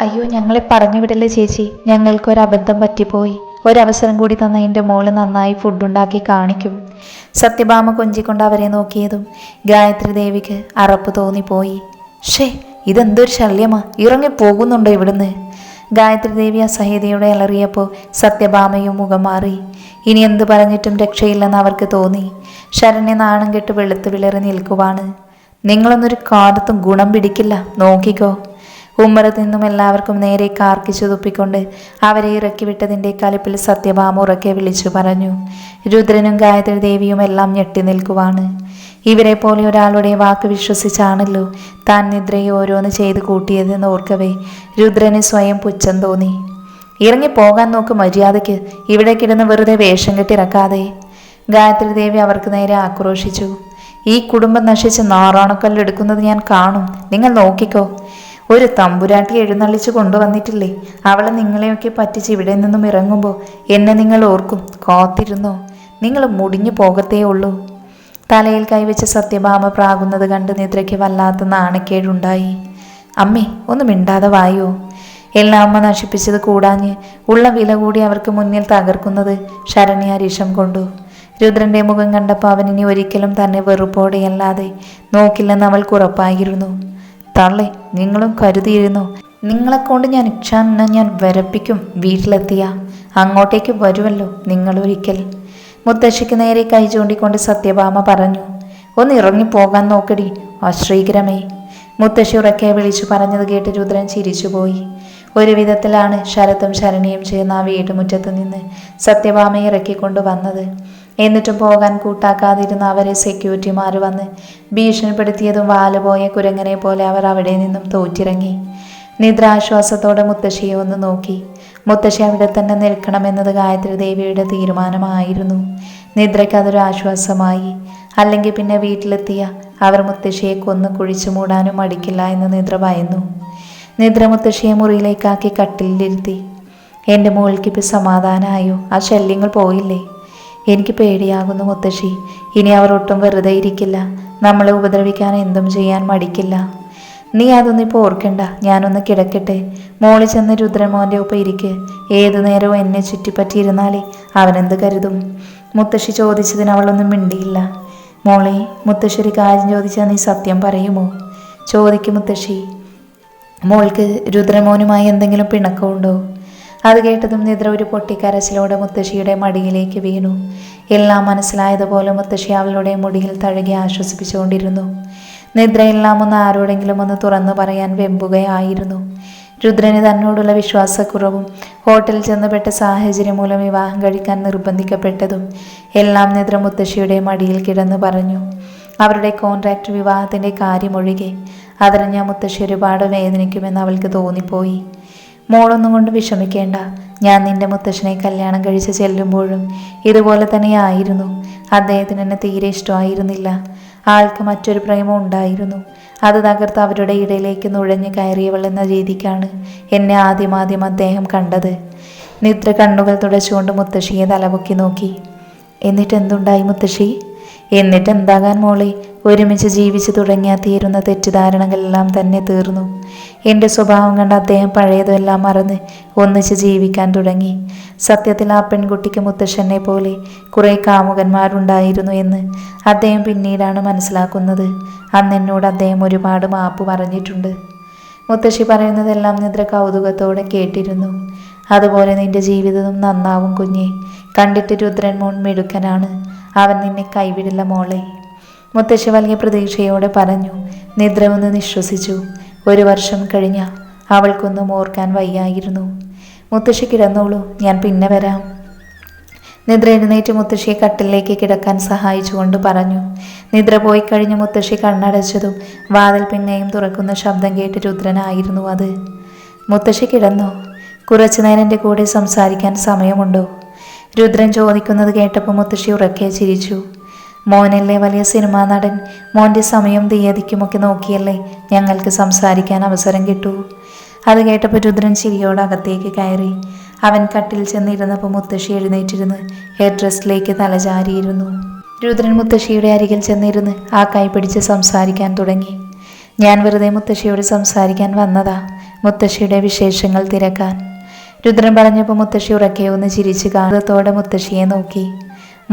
അയ്യോ, ഞങ്ങളെ പറഞ്ഞു വിടല്ലേ ചേച്ചി, ഞങ്ങൾക്കൊരബദ്ധം പറ്റിപ്പോയി. ഒരവസരം കൂടി തന്ന എൻ്റെ മോള് നന്നായി ഫുഡുണ്ടാക്കി കാണിക്കും. സത്യഭാമ കൊഞ്ചിക്കൊണ്ട് അവരെ നോക്കിയതും ഗായത്രി ദേവിക്ക് അറപ്പ് തോന്നിപ്പോയി. ഷേ, ഇതെന്തൊരു ശല്യമാ, ഇറങ്ങിപ്പോകുന്നുണ്ടോ ഇവിടുന്ന്? ഗായത്രി ദേവി അസഹ്യതയോടെ അലറിയപ്പോൾ സത്യഭാമയും മുഖം മാറി. ഇനി എന്തു പറഞ്ഞിട്ടും രക്ഷയില്ലെന്ന് അവർക്ക് തോന്നി. ശരണ്യ നാണം കെട്ട് വെളുത്ത് വിളറി നിൽക്കുവാണ്. നിങ്ങളൊന്നൊരു കാലത്തും ഗുണം പിടിക്കില്ല, നോക്കിക്കോ. ഉമ്മറത്ത് നിന്നും എല്ലാവർക്കും നേരെ കാർക്കിച്ചു തുപ്പിക്കൊണ്ട് അവരെ ഇറക്കി വിട്ടതിൻ്റെ കലിപ്പിൽ സത്യഭാമ ഉറക്കെ വിളിച്ചു പറഞ്ഞു. രുദ്രനും ഗായത്രി ദേവിയും എല്ലാം ഞെട്ടി നിൽക്കുവാണ്. ഇവരെ പോലെ ഒരാളുടെ വാക്ക് വിശ്വസിച്ചാണല്ലോ താൻ നിദ്രയെ ഓരോന്ന് ചെയ്ത് കൂട്ടിയതെന്ന് ഓർക്കവേ രുദ്രന് സ്വയം പുച്ഛം തോന്നി. ഇറങ്ങിപ്പോകാൻ നോക്ക് മര്യാദയ്ക്ക്, ഇവിടെ കിടന്ന് വെറുതെ വേഷം കെട്ടിറക്കാതെ. ഗായത്രി ദേവി അവർക്ക് നേരെ ആക്രോശിച്ചു. ഈ കുടുംബം നശിച്ച് നാറാണക്കല്ലെടുക്കുന്നത് ഞാൻ കാണും, നിങ്ങൾ നോക്കിക്കോ. ഒരു തമ്പുരാട്ടി എഴുന്നള്ളിച്ചു കൊണ്ടുവന്നിട്ടില്ലേ, അവളെ നിങ്ങളെയൊക്കെ പറ്റിച്ച് ഇവിടെ നിന്നും ഇറങ്ങുമ്പോൾ എന്നെ നിങ്ങൾ ഓർക്കും, കാത്തിരുന്നോ, നിങ്ങൾ മുടിഞ്ഞു പോകത്തേ ഉള്ളൂ. തലയിൽ കൈവച്ച് സത്യഭാമ പ്രാകുന്നത് കണ്ട് നിദ്രയ്ക്ക് വല്ലാത്ത നാണക്കേടുണ്ടായി. അമ്മേ, ഒന്ന് മിണ്ടാതെ വായോ. എല്ലാം അമ്മ നശിപ്പിച്ചത് കൂടാഞ്ഞ് ഉള്ള വില കൂടി അവർക്ക് മുന്നിൽ തകർക്കുന്നത് ശരണ്യ അരിശം കൊണ്ടു. രുദ്രന്റെ മുഖം കണ്ടപ്പോൾ അവനിനി ഒരിക്കലും തന്നെ വെറുപ്പോടെയല്ലാതെ നോക്കില്ലെന്ന് അവൾക്ക് ഉറപ്പായിരുന്നു. തള്ളേ, നിങ്ങളും കരുതിയിരുന്നു, നിങ്ങളെക്കൊണ്ട് ഞാൻ ഇച്ഛാനെ ഞാൻ വരപ്പിക്കും. വീട്ടിലെത്തിയ അങ്ങോട്ടേക്ക് വരുമല്ലോ നിങ്ങളൊരിക്കൽ. മുത്തശ്ശിക്ക് നേരെ കൈ ചൂണ്ടിക്കൊണ്ട് സത്യഭാമ പറഞ്ഞു. ഒന്ന് ഇറങ്ങിപ്പോകാൻ നോക്കടി അശ്രീകരമേ. മുത്തശ്ശി ഉറക്കെ വിളിച്ചു പറഞ്ഞത് കേട്ട് രുദ്രൻ ചിരിച്ചുപോയി. ഒരു വിധത്തിലാണ് ശരത്തും ശരണിയും ചേർന്ന് ആ വീട്ടുമുറ്റത്ത് നിന്ന് സത്യഭാമയെ ഇറക്കിക്കൊണ്ടു വന്നത്. എന്നിട്ടും പോകാൻ കൂട്ടാക്കാതിരുന്ന അവരെ സെക്യൂരിറ്റിമാർ വന്ന് ഭീഷണിപ്പെടുത്തിയതും വാലുപോയ കുരങ്ങനെ പോലെ അവർ അവിടെ നിന്നും തോറ്റിറങ്ങി. നിദ്ര ആശ്വാസത്തോടെ മുത്തശ്ശിയെ ഒന്ന് നോക്കി. മുത്തശ്ശി അവിടെ തന്നെ നിൽക്കണമെന്നത് ഗായത്രി ദേവിയുടെ തീരുമാനമായിരുന്നു. നിദ്രയ്ക്ക് അതൊരു ആശ്വാസമായി. അല്ലെങ്കിൽ പിന്നെ വീട്ടിലെത്തിയ അവർ മുത്തശ്ശിയെ കൊന്നു കുഴിച്ചു മൂടാനും മടിക്കില്ല എന്ന് നിദ്ര ഭയന്നു. നിദ്ര മുത്തശ്ശിയെ മുറിയിലേക്കാക്കി കട്ടിലിരുത്തി. എൻ്റെ മോൾക്കിപ്പോൾ സമാധാനമായോ? ആ ശല്യങ്ങൾ പോയില്ലേ? എനിക്ക് പേടിയാകുന്നു മുത്തശ്ശി. ഇനി അവർ ഒട്ടും വെറുതെ ഇരിക്കില്ല, നമ്മളെ ഉപദ്രവിക്കാൻ എന്തും ചെയ്യാൻ മടിക്കില്ല. നീ അതൊന്നും ഇപ്പോൾ ഓർക്കണ്ട, ഞാനൊന്ന് കിടക്കട്ടെ. മോളി ചെന്ന് രുദ്രമോൻ്റെ ഒപ്പം ഇരിക്ക്. ഏതു നേരവും എന്നെ ചുറ്റിപ്പറ്റിയിരുന്നാലേ അവനെന്ത് കരുതും? മുത്തശ്ശി ചോദിച്ചതിന് അവളൊന്നും മിണ്ടിയില്ല. മോളെ, മുത്തശ്ശി ഒരു കാര്യം ചോദിച്ചാൽ നീ സത്യം പറയുമോ? ചോദിക്കും മുത്തശ്ശി. മോൾക്ക് രുദ്രമോനുമായി എന്തെങ്കിലും പിണക്കമുണ്ടോ? അത് കേട്ടതും നിദ്ര ഒരു പൊട്ടിക്കരച്ചിലോടെ മുത്തശ്ശിയുടെ മടിയിലേക്ക് വീണു. എല്ലാം മനസ്സിലായതുപോലെ മുത്തശ്ശി അവളുടെ മുടിയിൽ തഴുകി ആശ്വസിപ്പിച്ചുകൊണ്ടിരുന്നു. നിദ്ര എല്ലാം ഒന്ന് ആരോടെങ്കിലും ഒന്ന് തുറന്നു പറയാൻ വെമ്പുകയായിരുന്നു. രുദ്രന് തന്നോടുള്ള വിശ്വാസക്കുറവും ഹോട്ടലിൽ ചെന്നുപെട്ട സാഹചര്യം മൂലം വിവാഹം കഴിക്കാൻ നിർബന്ധിക്കപ്പെട്ടതും എല്ലാം നിദ്ര മുത്തശ്ശിയുടെ മടിയിൽ കിടന്നു പറഞ്ഞു. അവരുടെ കോൺട്രാക്ട് വിവാഹത്തിൻ്റെ കാര്യമൊഴികെ അതറിഞ്ഞ മുത്തശ്ശി ഒരുപാട് വേദനിക്കുമെന്ന് അവൾക്ക് തോന്നിപ്പോയി. മോളൊന്നും കൊണ്ട് വിഷമിക്കേണ്ട, ഞാൻ നിന്റെ മുത്തശ്ശനെ കല്യാണം കഴിച്ച് ചെല്ലുമ്പോഴും ഇതുപോലെ തന്നെയായിരുന്നു. അദ്ദേഹത്തിന് എന്നെ തീരെ ഇഷ്ടമായിരുന്നില്ല. ആൾക്ക് മറ്റൊരു പ്രേമം ഉണ്ടായിരുന്നു. അത് തകർത്ത് അവരുടെ ഇടയിലേക്ക് നുഴഞ്ഞു കയറിയവൾ എന്ന രീതിക്കാണ് എന്നെ ആദ്യം അദ്ദേഹം കണ്ടത്. നിദ്ര കണ്ണുകൾ തുടച്ചുകൊണ്ട് മുത്തശ്ശിയെ തലപൊക്കി നോക്കി. എന്നിട്ട് എന്തുണ്ടായി മുത്തശ്ശി? എന്നിട്ട് എന്താകാൻ മോളെ, ഒരുമിച്ച് ജീവിച്ചു തുടങ്ങിയാൽ തീരുന്ന തെറ്റിദ്ധാരണകളെല്ലാം തന്നെ തീർന്നു. എൻ്റെ സ്വഭാവം കണ്ട് അദ്ദേഹം പഴയതെല്ലാം മറന്ന് ഒന്നിച്ച് ജീവിക്കാൻ തുടങ്ങി. സത്യത്തിൽ ആ പെൺകുട്ടിക്ക് മുത്തശ്ശനെ പോലെ കുറേ കാമുകന്മാരുണ്ടായിരുന്നു എന്ന് അദ്ദേഹം പിന്നീടാണ് മനസ്സിലാക്കുന്നത്. അന്ന് എന്നോട് അദ്ദേഹം ഒരുപാട് മാപ്പ് പറഞ്ഞിട്ടുണ്ട്. മുത്തശ്ശി പറയുന്നതെല്ലാം നിദ്ര കൗതുകത്തോടെ കേട്ടിരുന്നു. അതുപോലെ നിന്റെ ജീവിതവും നന്നാവും കുഞ്ഞെ. കണ്ടിട്ട് രുദ്രൻ മോൻ മിടുക്കനാണ്, അവൻ നിന്നെ കൈവിടില്ല മോളെ. മുത്തശ്ശി വലിയ പ്രതീക്ഷയോടെ പറഞ്ഞു. നിദ്ര ഒന്ന് നിശ്വസിച്ചു. 1 വർഷം കഴിഞ്ഞ അവൾക്കൊന്നും ഓർക്കാൻ വയ്യായിരുന്നു. മുത്തശ്ശി കിടന്നോളൂ, ഞാൻ പിന്നെ വരാം. നിദ്ര എഴുന്നേറ്റ് മുത്തശ്ശിയെ കട്ടിലേക്ക് കിടക്കാൻ സഹായിച്ചുകൊണ്ട് പറഞ്ഞു. നിദ്ര പോയി കഴിഞ്ഞ് മുത്തശ്ശി കണ്ണടച്ചതും വാതിൽ പിന്നെയും തുറക്കുന്ന ശബ്ദം കേട്ട് രുദ്രനായിരുന്നു അത്. മുത്തശ്ശി കിടന്നോ? കുറച്ചു നേരം എൻ്റെ കൂടെ സംസാരിക്കാൻ സമയമുണ്ടോ? രുദ്രൻ ചോദിക്കുന്നത് കേട്ടപ്പോൾ മുത്തശ്ശി ഉറക്കെ ചിരിച്ചു. മോനല്ലേ വലിയ സിനിമാ നടൻ, മോൻ്റെ സമയം തീയതിക്കുമൊക്കെ നോക്കിയല്ലേ ഞങ്ങൾക്ക് സംസാരിക്കാൻ അവസരം കിട്ടൂ. അത് കേട്ടപ്പോൾ രുദ്രൻ ചിരിയോട് അകത്തേക്ക് കയറി. അവൻ കട്ടിൽ ചെന്നിരുന്നപ്പോൾ മുത്തശ്ശി എഴുന്നേറ്റിരുന്ന് ഹെയർ ഡ്രസ്സിലേക്ക് തലചാരിയിരുന്നു. രുദ്രൻ മുത്തശ്ശിയുടെ അരികിൽ ചെന്നിരുന്ന് ആ കൈ പിടിച്ച് സംസാരിക്കാൻ തുടങ്ങി. ഞാൻ വെറുതെ മുത്തശ്ശിയോട് സംസാരിക്കാൻ വന്നതാ. മുത്തശ്ശിയുടെ വിശേഷങ്ങൾ തിരക്കാൻ. രുദ്രൻ പറഞ്ഞപ്പോൾ മുത്തശ്ശി ഉറക്കെ ഒന്ന് ചിരിച്ചു കാതത്തോടെ മുത്തശ്ശിയെ നോക്കി.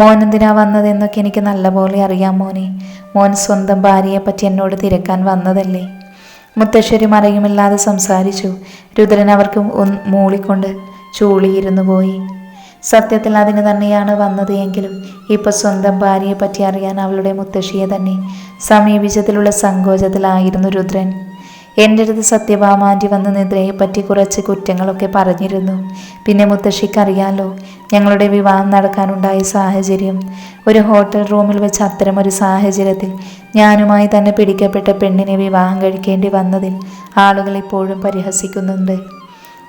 മോൻ എന്തിനാ വന്നതെന്നൊക്കെ എനിക്ക് നല്ലപോലെ അറിയാം മോനെ. മോൻ സ്വന്തം ഭാര്യയെ പറ്റി എന്നോട് തിരക്കാൻ വന്നതല്ലേ? മുത്തശ്ശി ഒരു മറയുമില്ലാതെ സംസാരിച്ചു. രുദ്രൻ അവർക്ക് മൂളിക്കൊണ്ട് ചൂളിയിരുന്നു പോയി. സത്യത്തിൽ അതിന് തന്നെയാണ് വന്നത് എങ്കിലും ഇപ്പോൾ സ്വന്തം ഭാര്യയെ പറ്റി അറിയാൻ അവളുടെ മുത്തശ്ശിയെ തന്നെ സമീപിച്ചതിലുള്ള സങ്കോചത്തിലായിരുന്നു രുദ്രൻ. എൻ്റെ അടുത്ത് സത്യഭാമാൻ്റി വന്ന് നിദ്രയെപ്പറ്റി കുറച്ച് കുറ്റങ്ങളൊക്കെ പറഞ്ഞിരുന്നു. പിന്നെ മുത്തശ്ശിക്കറിയാലോ ഞങ്ങളുടെ വിവാഹം നടക്കാനുണ്ടായ സാഹചര്യം. ഒരു ഹോട്ടൽ റൂമിൽ വെച്ച് അത്തരമൊരു സാഹചര്യത്തിൽ ഞാനുമായി തന്നെ പിടിക്കപ്പെട്ട പെണ്ണിനെ വിവാഹം കഴിക്കേണ്ടി വന്നതിൽ ആളുകൾ ഇപ്പോഴും പരിഹസിക്കുന്നുണ്ട്.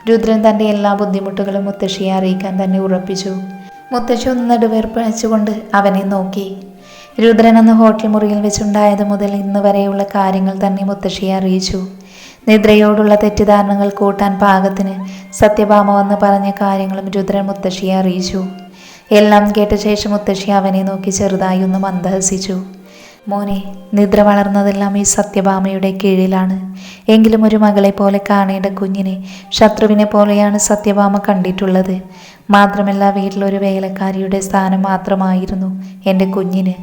രുദ്രൻ തൻ്റെ എല്ലാ ബുദ്ധിമുട്ടുകളും മുത്തശ്ശിയെ അറിയിക്കാൻ തന്നെ ഉറപ്പിച്ചു. മുത്തശ്ശി ഒന്ന് നെടുവേർപ്പഴിച്ചുകൊണ്ട് അവനെ നോക്കി. രുദ്രൻ അന്ന് ഹോട്ടൽ മുറിയിൽ വെച്ചുണ്ടായത് മുതൽ ഇന്ന് വരെയുള്ള കാര്യങ്ങൾ തന്നെ മുത്തശ്ശിയെ അറിയിച്ചു. നിദ്രയോടുള്ള തെറ്റിദ്ധാരണകൾ കൂട്ടാൻ പാകത്തിന് സത്യഭാമ വന്ന് പറഞ്ഞ കാര്യങ്ങളും രുദ്രൻ മുത്തശ്ശിയെ അറിയിച്ചു. എല്ലാം കേട്ട ശേഷം മുത്തശ്ശി അവനെ നോക്കി ചെറുതായി ഒന്ന് മന്ദഹസിച്ചു. മോനെ, നിദ്ര വളർന്നതെല്ലാം ഈ സത്യഭാമയുടെ കീഴിലാണ്. എങ്കിലും ഒരു മകളെ പോലെ കാണേണ്ട കുഞ്ഞിനെ ശത്രുവിനെ പോലെയാണ് സത്യഭാമ കണ്ടിട്ടുള്ളത്. മാത്രമല്ല വീട്ടിലൊരു വേലക്കാരിയുടെ സ്ഥാനം മാത്രമായിരുന്നു എൻ്റെ കുഞ്ഞിന്.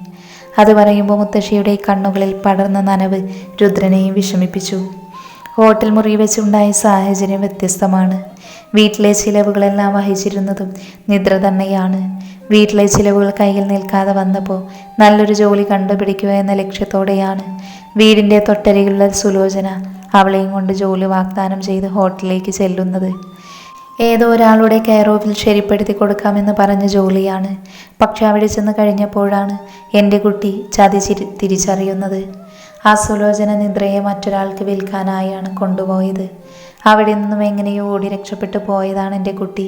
അത് പറയുമ്പോൾ മുത്തശ്ശിയുടെ കണ്ണുകളിൽ പടർന്ന നനവ് രുദ്രനെയും വിഷമിപ്പിച്ചു. ഹോട്ടൽ മുറി വെച്ചുണ്ടായ സാഹചര്യം വ്യത്യസ്തമാണ്. വീട്ടിലെ ചിലവുകളെല്ലാം വഹിച്ചിരുന്നതും നിദ്ര തന്നെയാണ്. വീട്ടിലെ ചിലവുകൾ കയ്യിൽ നിൽക്കാതെ വന്നപ്പോൾ നല്ലൊരു ജോലി കണ്ടുപിടിക്കുക എന്ന ലക്ഷ്യത്തോടെയാണ് വീടിൻ്റെ തൊട്ടരികിലുള്ള സുലോചന അവളെയും കൊണ്ട് ജോലി വാഗ്ദാനം ചെയ്ത് ഹോട്ടലിലേക്ക് ചെല്ലുന്നത്. ഏതോ ഒരാളുടെ കെയർ ഓഫിൽ ശരിപ്പെടുത്തി കൊടുക്കാമെന്ന് പറഞ്ഞ ജോലിയാണ്. പക്ഷെ അവിടെ ചെന്ന് കഴിഞ്ഞപ്പോഴാണ് എൻ്റെ കുട്ടി ചതി തിരിച്ചറിയുന്നത്. ആ സുലോചന നിദ്രയെ മറ്റൊരാൾക്ക് വിൽക്കാനായാണ് കൊണ്ടുപോയത്. അവിടെ നിന്നും എങ്ങനെയോ ഓടി രക്ഷപ്പെട്ടു പോയതാണ് എൻ്റെ കുട്ടി.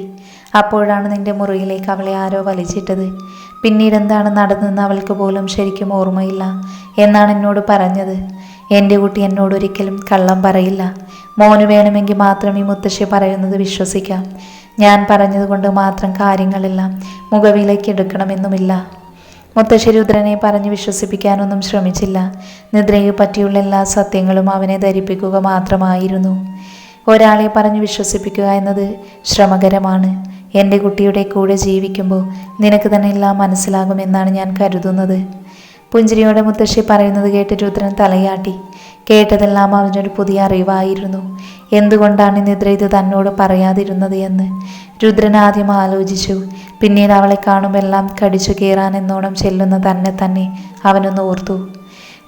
അപ്പോഴാണ് നിൻ്റെ മുറിയിലേക്ക് അവളെ ആരോ വലിച്ചിട്ടത്. പിന്നീട് എന്താണ് നടന്നതെന്ന് അവൾക്ക് പോലും ശരിക്കും ഓർമ്മയില്ല എന്നാണ് എന്നോട് പറഞ്ഞത്. എൻ്റെ കുട്ടി എന്നോട് ഒരിക്കലും കള്ളം പറയില്ല. മോന് വേണമെങ്കിൽ മാത്രം ഈ മുത്തശ്ശി പറയുന്നത് വിശ്വസിക്കാം. ഞാൻ പറഞ്ഞതുകൊണ്ട് മാത്രം കാര്യങ്ങളെല്ലാം മുഖവിലേക്ക് എടുക്കണമെന്നുമില്ല. മുത്തശ്ശി രുദ്രനെ പറഞ്ഞ് വിശ്വസിപ്പിക്കാനൊന്നും ശ്രമിച്ചില്ല. നിദ്രയെ പറ്റിയുള്ള എല്ലാ സത്യങ്ങളും അവനെ ധരിപ്പിക്കുക മാത്രമായിരുന്നു. ഒരാളെ പറഞ്ഞ് വിശ്വസിപ്പിക്കുക എന്നത് ശ്രമകരമാണ്. എൻ്റെ കുട്ടിയുടെ കൂടെ ജീവിക്കുമ്പോൾ നിനക്ക് തന്നെ എല്ലാം മനസ്സിലാകുമെന്നാണ് ഞാൻ കരുതുന്നത്. പുഞ്ചിരിയോടെ മുത്തശ്ശി പറയുന്നത് കേട്ട് രുദ്രൻ തലയാട്ടി. കേട്ടതെല്ലാം അവനൊരു പുതിയ അറിവായിരുന്നു. എന്തുകൊണ്ടാണ് നിദ്ര ഇത് തന്നോട് പറയാതിരുന്നത് എന്ന് രുദ്രൻ ആദ്യം ആലോചിച്ചു. പിന്നീട് അവളെ കാണുമെല്ലാം കടിച്ചു കീറാൻ എന്നോണം ചെല്ലുന്ന തന്നെ അവനൊന്ന് ഓർത്തു.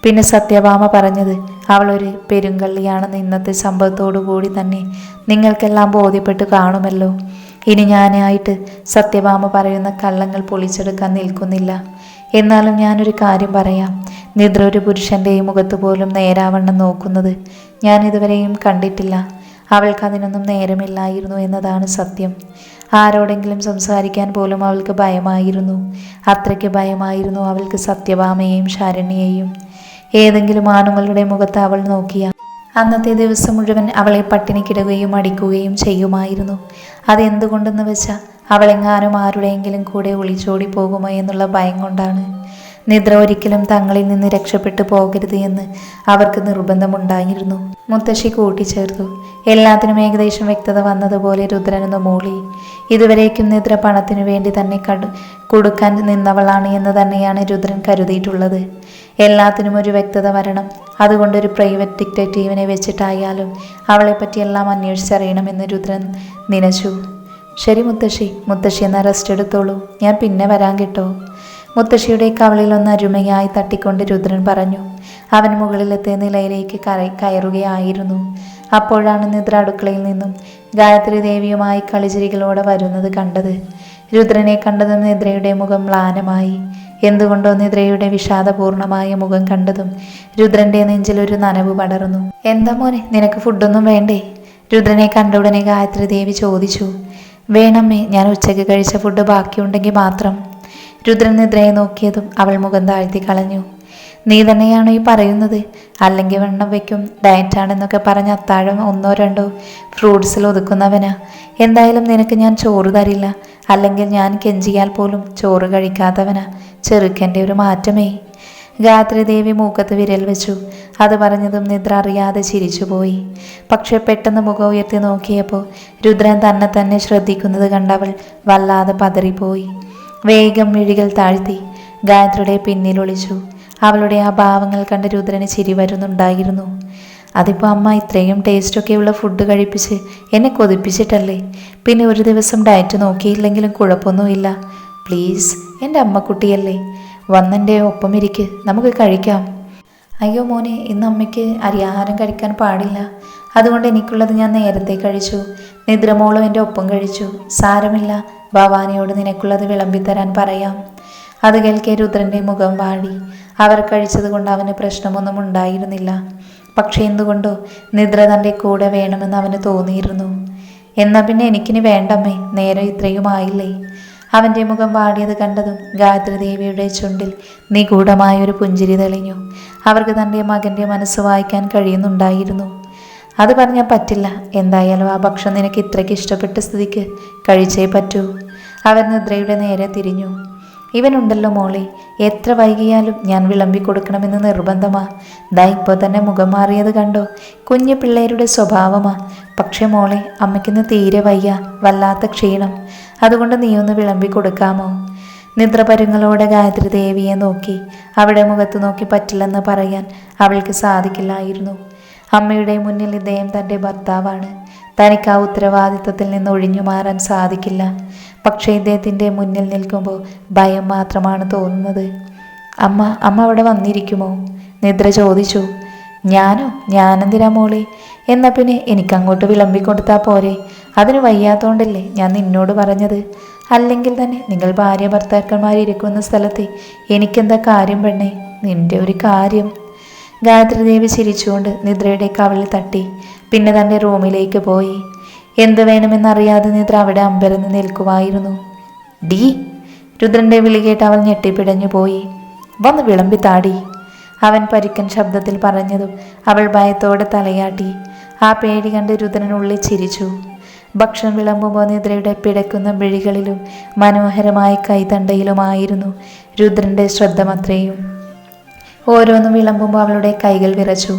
പിന്നെ സത്യഭാമ പറഞ്ഞത് അവളൊരു പെരുങ്കള്ളിയാണെന്ന് ഇന്നത്തെ സംഭവത്തോടു കൂടി തന്നെ നിങ്ങൾക്കെല്ലാം ബോധ്യപ്പെട്ട് കാണുമല്ലോ. ഇനി ഞാനായിട്ട് സത്യഭാമ പറയുന്ന കള്ളങ്ങൾ പൊളിച്ചെടുക്കാൻ നിൽക്കുന്നില്ല. എന്നാലും ഞാനൊരു കാര്യം പറയാം. നിദ്ര ഒരു പുരുഷൻ്റെയും മുഖത്ത് പോലും നേരാവണ്ണം നോക്കുന്നത് ഞാൻ ഇതുവരെയും കണ്ടിട്ടില്ല. അവൾക്ക് അതിനൊന്നും നേരമില്ലായിരുന്നു എന്നതാണ് സത്യം. ആരോടെങ്കിലും സംസാരിക്കാൻ പോലും അവൾക്ക് ഭയമായിരുന്നു. അത്രയ്ക്ക് ഭയമായിരുന്നു അവൾക്ക് സത്യഭാമയെയും ശരണ്യയെയും. ഏതെങ്കിലും ആണുങ്ങളുടെ മുഖത്ത് അവൾ നോക്കിയ അന്നത്തെ ദിവസം മുഴുവൻ അവളെ പട്ടിണിക്കിടുകയും അടിക്കുകയും ചെയ്യുമായിരുന്നു. അതെന്തുകൊണ്ടെന്ന് വെച്ചാൽ അവളെങ്ങാനും ആരുടെയെങ്കിലും കൂടെ ഒളിച്ചോടി പോകുമോ എന്നുള്ള ഭയം കൊണ്ടാണ്. നിദ്ര ഒരിക്കലും തങ്ങളിൽ നിന്ന് രക്ഷപ്പെട്ടു പോകരുത് എന്ന് അവർക്ക് നിർബന്ധമുണ്ടായിരുന്നു. മുത്തശ്ശി കൂട്ടിച്ചേർത്തു. എല്ലാത്തിനും ഏകദേശം വ്യക്തത വന്നതുപോലെ രുദ്രനൊന്ന് മൂളി. ഇതുവരേക്കും നിദ്ര പണത്തിനു വേണ്ടി തന്നെ കൊടുക്കാൻ നിന്നവളാണ് എന്ന് തന്നെയാണ് രുദ്രൻ കരുതിയിട്ടുള്ളത്. എല്ലാത്തിനും ഒരു വ്യക്തത വരണം. അതുകൊണ്ടൊരു പ്രൈവറ്റ് ഡിറ്റക്റ്റീവിനെ വെച്ചിട്ടായാലും അവളെപ്പറ്റി എല്ലാം അന്വേഷിച്ചറിയണമെന്ന് രുദ്രൻ നനച്ചു. ശരി മുത്തശ്ശി എന്നാൽ റെസ്റ്റ് എടുത്തോളൂ. ഞാൻ പിന്നെ വരാൻ കേട്ടോ. മുത്തശ്ശിയുടെ കവളിലൊന്ന് അരുമയായി തട്ടിക്കൊണ്ട് രുദ്രൻ പറഞ്ഞു. അവൻ മുകളിലത്തെ നിലയിലേക്ക് കയറുകയായിരുന്നു. അപ്പോഴാണ് നിദ്ര അടുക്കളയിൽ നിന്നും ഗായത്രി ദേവിയുമായി കളിചിരികളോടെ വരുന്നത് കണ്ടത്. രുദ്രനെ കണ്ടതും നിദ്രയുടെ മുഖം മ്ലാനമായി. എന്തുകൊണ്ടോ നിദ്രയുടെ വിഷാദപൂർണമായ മുഖം കണ്ടതും രുദ്രന്റെ നെഞ്ചിലൊരു നനവ് പടർന്നു. എന്താ മോനെ, നിനക്ക് ഫുഡൊന്നും വേണ്ടേ? രുദ്രനെ കണ്ട ഉടനെ ഗായത്രി ദേവി ചോദിച്ചു. വേണമ്മേ, ഞാൻ ഉച്ചയ്ക്ക് കഴിച്ച ഫുഡ് ബാക്കിയുണ്ടെങ്കിൽ മാത്രം. രുദ്രൻ നിദ്രയെ നോക്കിയതും അവൾ മുഖം താഴ്ത്തി കളഞ്ഞു. നീ തന്നെയാണോ ഈ പറയുന്നത്? അല്ലെങ്കിൽ വണ്ണം വയ്ക്കും, ഡയറ്റാണെന്നൊക്കെ പറഞ്ഞ അത്താഴം 1 or 2 ഫ്രൂട്ട്സിൽ ഒതുക്കുന്നവനാ. എന്തായാലും നിനക്ക് ഞാൻ ചോറ് തരില്ല. അല്ലെങ്കിൽ ഞാൻ കെഞ്ചിയാൽ പോലും ചോറ് കഴിക്കാത്തവനാ. ചെറുക്കൻ്റെ ഒരു മാറ്റമേ. ഗായത്രി ദേവി മൂക്കത്ത് വിരൽ വെച്ചു. അത് പറഞ്ഞതും നിദ്ര അറിയാതെ ചിരിച്ചുപോയി. പക്ഷെ പെട്ടെന്ന് മുഖം ഉയർത്തി നോക്കിയപ്പോൾ രുദ്രൻ തന്നെ ശ്രദ്ധിക്കുന്നത് കണ്ടവൾ വല്ലാതെ പതറിപ്പോയി. വേഗം മിഴികൾ താഴ്ത്തി ഗായത്രിയുടെ പിന്നിൽ ഒളിച്ചു. അവളുടെ ആ ഭാവങ്ങൾ കണ്ട് രുദ്രന് ചിരി വരുന്നുണ്ടായിരുന്നു. അതിപ്പോൾ അമ്മ ഇത്രയും ടേസ്റ്റൊക്കെയുള്ള ഫുഡ് കഴിപ്പിച്ച് എന്നെ കൊതിപ്പിച്ചിട്ടല്ലേ? പിന്നെ ഒരു ദിവസം ഡയറ്റ് നോക്കിയില്ലെങ്കിലും കുഴപ്പമൊന്നുമില്ല. പ്ലീസ്, എൻ്റെ അമ്മക്കുട്ടിയല്ലേ, വന്നെൻ്റെ ഒപ്പം ഇരിക്ക്, നമുക്ക് കഴിക്കാം. അയ്യോ മോനെ, ഇന്ന് അമ്മയ്ക്ക് അരിയാഹാരം കഴിക്കാൻ പാടില്ല. അതുകൊണ്ട് എനിക്കുള്ളത് ഞാൻ നേരത്തെ കഴിച്ചു. നിദ്രമോളും എൻ്റെ ഒപ്പം കഴിച്ചു. സാരമില്ല, ഭവാനിയോട് നിനക്കുള്ളത് വിളമ്പിത്തരാൻ പറയാം. അത് കേൾക്കെ രുദ്രൻ്റെ മുഖം വാടി. അവർ കഴിച്ചത് കൊണ്ട് അവന് പ്രശ്നമൊന്നും ഉണ്ടായിരുന്നില്ല. പക്ഷെ എന്തുകൊണ്ടോ നിദ്ര തൻ്റെ കൂടെ വേണമെന്ന് അവന് തോന്നിയിരുന്നു. എന്നാൽ പിന്നെ എനിക്കിനി വേണ്ടമ്മേ, നേരെ ഇത്രയും ആയില്ലേ. അവൻ്റെ മുഖം വാടിയത് കണ്ടതും ഗായത്രി ദേവിയുടെ ചുണ്ടിൽ നിഗൂഢമായൊരു പുഞ്ചിരി തെളിഞ്ഞു. അവർക്ക് തൻ്റെ മകൻ്റെ മനസ്സ് വായിക്കാൻ കഴിയുന്നുണ്ടായിരുന്നു. അത് പറഞ്ഞാൽ പറ്റില്ല. എന്തായാലും ആ ഭക്ഷണം നിനക്ക് ഇത്രയ്ക്ക് ഇഷ്ടപ്പെട്ട സ്ഥിതിക്ക് കഴിച്ചേ പറ്റൂ. അവർ നിദ്രയുടെ നേരെ തിരിഞ്ഞു. ഇവനുണ്ടല്ലോ മോളെ, എത്ര വൈകിയാലും ഞാൻ വിളമ്പി കൊടുക്കണമെന്ന് നിർബന്ധമാ. ദാ ഇപ്പോൾ തന്നെ മുഖം മാറിയത് കണ്ടോ? കുഞ്ഞു പിള്ളേരുടെ സ്വഭാവമാ. പക്ഷെ മോളെ, അമ്മയ്ക്കിന്ന് തീരെ വയ്യ, വല്ലാത്ത ക്ഷീണം. അതുകൊണ്ട് നീ ഒന്ന് വിളമ്പി കൊടുക്കാമോ? നിദ്രപരുങ്ങളോടെ ഗായത്രി ദേവിയെ നോക്കി. അവിടെ മുഖത്ത് നോക്കി പറ്റില്ലെന്ന് പറയാൻ അവൾക്ക് സാധിക്കില്ലായിരുന്നു. അമ്മയുടെ മുന്നിൽ ഇദ്ദേഹം തൻ്റെ ഭർത്താവാണ്. തനിക്ക് ആ ഉത്തരവാദിത്വത്തിൽ നിന്ന് ഒഴിഞ്ഞു മാറാൻ സാധിക്കില്ല. പക്ഷേ ഇദ്ദേഹത്തിൻ്റെ മുന്നിൽ നിൽക്കുമ്പോൾ ഭയം മാത്രമാണ് തോന്നുന്നത്. അമ്മ അവിടെ വന്നിരിക്കുമോ? നിദ്ര ചോദിച്ചു. ഞാനെന്തിനാ മോളെ? എന്നാൽ പിന്നെ എനിക്കങ്ങോട്ട് വിളമ്പിക്കൊടുത്താൽ പോരെ? അതിന് വയ്യാത്തോണ്ടല്ലേ ഞാൻ നിന്നോട് പറഞ്ഞത്. അല്ലെങ്കിൽ തന്നെ നിങ്ങൾ ഭാര്യ ഭർത്താക്കന്മാരിരിക്കുന്ന സ്ഥലത്ത് എനിക്കെന്താ കാര്യം പെണ്ണേ? നിന്റെ ഒരു കാര്യം. ഗായത്രി ദേവി ചിരിച്ചുകൊണ്ട് നിദ്രയുടെ കവിളിൽ തട്ടി. പിന്നെ തൻ്റെ റൂമിലേക്ക് പോയി. എന്ത് വേണമെന്നറിയാതെ നിദ്ര അവിടെ അമ്പരന്ന് നിൽക്കുമായിരുന്നു. ഡി! രുദ്രൻ്റെ വിളി കേട്ട് അവൾ ഞെട്ടിപ്പിടഞ്ഞു പോയി. വന്ന് വിളമ്പി താടി, അവൻ പരുക്കൻ ശബ്ദത്തിൽ പറഞ്ഞതും അവൾ ഭയത്തോടെ തലയാട്ടി. ആ പേടി കണ്ട് രുദ്രനുള്ളിൽ ചിരിച്ചു. ഭക്ഷണം വിളമ്പുമ്പോൾ നിദ്രയുടെ പിടക്കുന്ന വിഴികളിലും മനോഹരമായ കൈതണ്ടയിലുമായിരുന്നു രുദ്രൻ്റെ ശ്രദ്ധമത്രയും. ഓരോന്നും വിളമ്പുമ്പോൾ അവളുടെ കൈകൾ വിറച്ചു.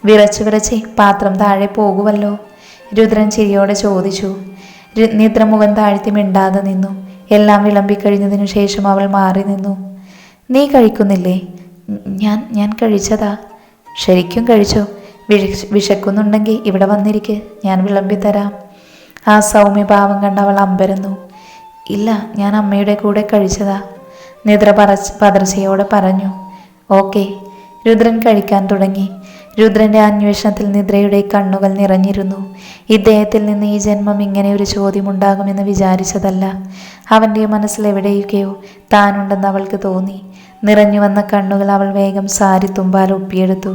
വിറച്ച് പാത്രം താഴെ പോകുമല്ലോ? രുദ്രൻ ചിരിയോടെ ചോദിച്ചു. നിദ്ര മുഖം താഴ്ത്തി മിണ്ടാതെ നിന്നു. എല്ലാം വിളമ്പിക്കഴിഞ്ഞതിനു ശേഷം അവൾ മാറി നിന്നു. നീ കഴിക്കുന്നില്ലേ? ഞാൻ കഴിച്ചതാ. ശരിക്കും കഴിച്ചോ? വിശക്കുന്നുണ്ടെങ്കിൽ ഇവിടെ വന്നിരിക്ക്, ഞാൻ വിളമ്പിത്തരാം. ആ സൗമ്യഭാവം കണ്ട് അവൾ അമ്പരന്നു. ഇല്ല, ഞാൻ അമ്മയുടെ കൂടെ കഴിച്ചതാ, നിദ്ര പതർച്ചയോടെ പറഞ്ഞു. ഓക്കെ. രുദ്രൻ കഴിക്കാൻ തുടങ്ങി. രുദ്രൻ്റെ അന്വേഷണത്തിൽ നിദ്രയുടെ കണ്ണുകൾ നിറഞ്ഞിരുന്നു. ഇദ്ദേഹത്തിൽ നിന്ന് ഈ ജന്മം ഇങ്ങനെ ഒരു ചോദ്യമുണ്ടാകുമെന്ന് വിചാരിച്ചതല്ല. അവൻ്റെ മനസ്സിൽ എവിടെയൊക്കെയോ താനുണ്ടെന്ന് അവൾക്ക് തോന്നി. നിറഞ്ഞു വന്ന കണ്ണുകൾ അവൾ വേഗം സാരി തുമ്പാൽ ഒപ്പിയെടുത്തു.